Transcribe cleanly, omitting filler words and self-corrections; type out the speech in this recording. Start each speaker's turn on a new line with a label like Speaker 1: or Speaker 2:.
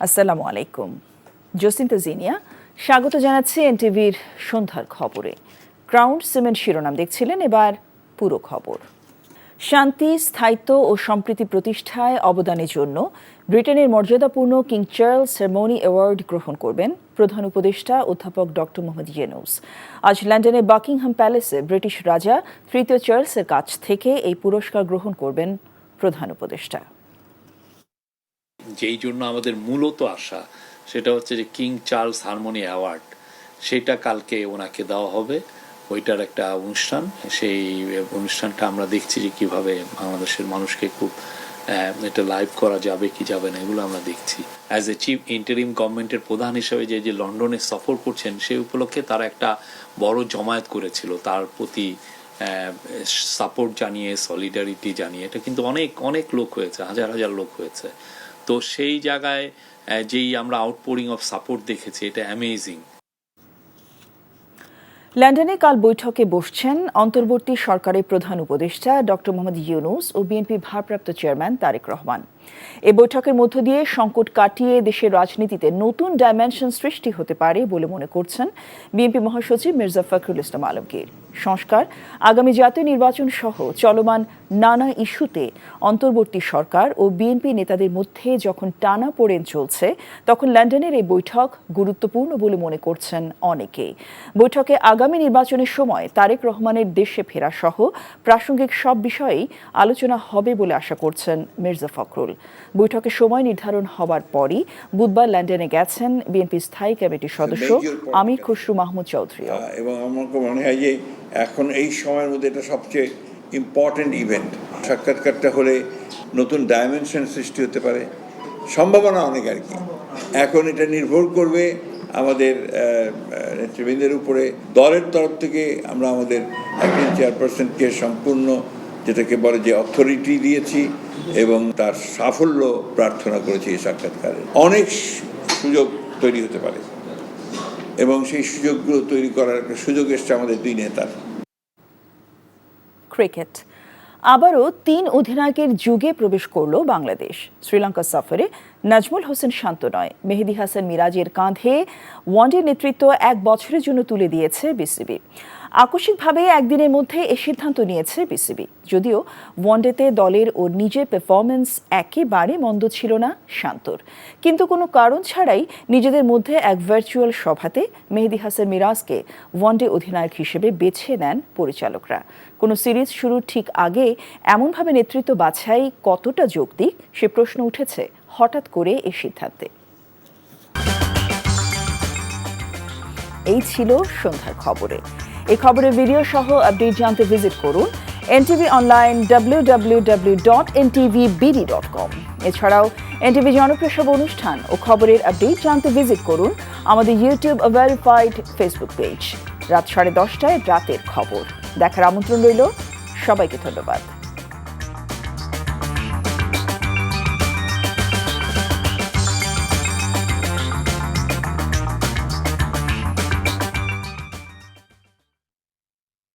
Speaker 1: আসসালামু আলাইকুম। জসিন্তা জিনিয়া স্বাগত জানাচ্ছি এনটিভির সন্ধ্যার খবরে। ক্রাউন সিমেন্ট শিরোনাম দেখছিলেন, এবার পুরো খবর। শান্তি, স্থায়িত্ব ও সম্প্রীতি প্রতিষ্ঠায় অবদানের জন্য ব্রিটেনের মর্যাদাপূর্ণ কিং চার্লস সেরেমনি অ্যাওয়ার্ড গ্রহণ করবেন প্রধান উপদেষ্টা অধ্যাপক ডক্টর মোহাম্মদ ইউনূস। আজ লন্ডনের বাকিংহাম প্যালেসে ব্রিটিশ রাজা তৃতীয় চার্লসের কাছ থেকে এই পুরস্কার গ্রহণ করবেন প্রধান উপদেষ্টা।
Speaker 2: যেই জন্য আমাদের মূলত আশা সেটা হচ্ছে যে কিং চার্লস হারমোনি অ্যাওয়ার্ড, সেটা কালকে ওনাকে দেওয়া হবে। ওইটার একটা অনুষ্ঠান, সেই অনুষ্ঠানটা আমরা দেখছি যে কীভাবে বাংলাদেশের মানুষকে খুব এটা লাইভ করা যাবে কি যাবে না, এগুলো আমরা দেখছি। অ্যাজ এ চিফ ইন্টারিম গভর্নমেন্টের প্রধান হিসেবে যে লন্ডনে সফর করছেন, সেই উপলক্ষে তারা একটা বড় জমায়েত করেছিল, তার প্রতি সাপোর্ট জানিয়ে, সলিডারিটি জানিয়ে। এটা কিন্তু অনেক অনেক লোক হয়েছে, হাজার হাজার লোক হয়েছে। তো সেই জায়গায় যেই আমরা আউটপোরিং অফ সাপোর্ট দেখেছি, এটা অ্যামেজিং।
Speaker 1: লন্ডনে কাল বৈঠকে বসছেন অন্তর্বর্তী সরকারের প্রধান উপদেষ্টা ডক্টর মোহাম্মদ ইউনূস ও বিএনপি ভারপ্রাপ্ত চেয়ারম্যান তারেক রহমান। এই বৈঠকের মধ্য দিয়ে সংকট কাটিয়ে দেশের রাজনীতিতে নতুন ডাইমেনশন সৃষ্টি হতে পারে বলে মনে করছেন বিএনপি মহাসচিব মির্জা ফখরুল ইসলাম আলমগীর। সংস্কার, আগামী জাতীয় নির্বাচন সহ চলমান নানা ইস্যুতে অন্তর্বর্তী সরকার ও বিএনপি নেতাদের মধ্যে যখন টানাপোড়েন চলছে, তখন লন্ডনের এই বৈঠক গুরুত্বপূর্ণ বলে মনে করছেন অনেকেই। বৈঠকে আগামী নির্বাচনের সময় তারেক রহমানের দেশে ফেরা সহ প্রাসঙ্গিক সব বিষয়েই আলোচনা হবে বলে আশা করছেন মির্জা ফখরুল। বৈঠকের সময় নির্ধারণ হবার পরই বুধবার লন্ডনে গেছেন বিএনপি স্থায়ী কমিটির সদস্য আমির খসরু মাহমুদ চৌধুরী।
Speaker 3: এবং আমার মনে হয় যে এখন এই সময়ের মধ্যে এটা সবচেয়ে ইম্পর্টেন্ট ইভেন্ট। সাক্ষাৎকারটা হলে নতুন ডাইমেনশন সৃষ্টি হতে পারে, সম্ভাবনা অনেক আর কি। এখন এটা নির্ভর করবে আমাদের নেতৃবৃন্দের উপরে। দলের তরফ থেকে আমরা আমাদের একজন চেয়ারপারসনকে সম্পূর্ণ, যেটাকে বলে যে অথরিটি দিয়েছি এবং তার সাফল্য প্রার্থনা করেছি। এই সাক্ষাৎকারে অনেক সুযোগ তৈরি হতে পারে এবং সেই সুযোগগুলো তৈরি করার একটা সুযোগ এসছে আমাদের দুই নেতার।
Speaker 1: ক্রিকেট, আবারও ৩ অধিনায়কের যুগে প্রবেশ করল বাংলাদেশ। শ্রীলঙ্কা সফরে নাজমুল হোসেন শান্ত নয়, মেহেদী হাসান মিরাজের কাঁধে ওয়ানডে নেতৃত্ব 1 বছরের জন্য তুলে দিয়েছে বিসিবি। আকস্মিকভাবে একদিনের মধ্যে এ সিদ্ধান্ত নিয়েছে বিসিবি। যদিও ওয়ানডেতে দলের ও নিজের পারফরমেন্স একেবারে মন্দ ছিল না শান্তর, কিন্তু কোনো কারণ ছাড়াই নিজেদের মধ্যে এক ভার্চুয়াল সভাতে মেহেদী হাসান মিরাজকে ওয়ানডে অধিনায়ক হিসেবে বেছে নেন পরিচালকরা। কোনো সিরিজ শুরুর ঠিক আগে এমনভাবে নেতৃত্ব বাছাই কতটা যৌক্তিক, সে প্রশ্ন উঠেছে হঠাৎ করে এই সিদ্ধান্তে। এই ছিল সন্ধ্যার খবরে। এই খবরের ভিডিও সহ আপডেট জানতে ভিজিট করুন এনটিভি অনলাইন www.ntvbd.com। এছাড়াও এনটিভি জনপ্রিয় সব অনুষ্ঠান ও খবরের আপডেট জানতে ভিজিট করুন আমাদের ইউটিউব ভেরিফাইড ফেসবুক পেজ। রাত 10:30টায় রাতের খবর দেখার আমন্ত্রণ রইল। সবাইকে ধন্যবাদ।